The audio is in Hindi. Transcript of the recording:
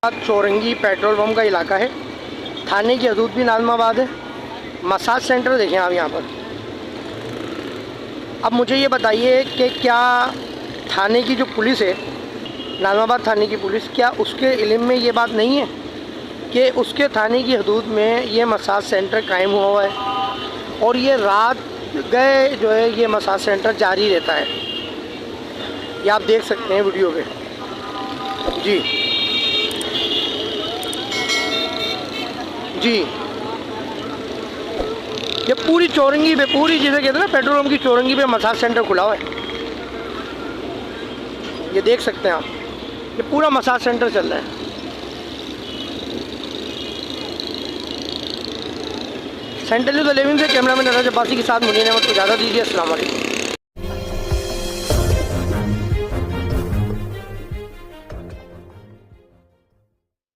चौरंगी पेट्रोल पंप का इलाका है। थाने की हदूद भी नाज़िमाबाद है। मसाज सेंटर देखें आप यहाँ पर। अब मुझे ये बताइए कि क्या थाने की जो पुलिस है, नाज़िमाबाद थाने की पुलिस, क्या उसके इल्म में ये बात नहीं है कि उसके थाने की हदूद में ये मसाज सेंटर कायम हुआ है और ये रात गए जो है ये मसाज सेंटर जारी रहता है। ये आप देख सकते हैं वीडियो पे। जी जी, ये पूरी चौरंगी पे, पूरी जिसे कहते हैं ना पेट्रोल पंप की चौरंगी पे मसाज सेंटर खुला हुआ है। ये देख सकते हैं आप, ये पूरा मसाज सेंटर चल रहा है। सेंट्रल न्यूज़ 11 से कैमरामैन नराज अब्बासी के साथ मुनीर अहमद को इजाज़त दीजिए। अस्सलाम वालेकुम।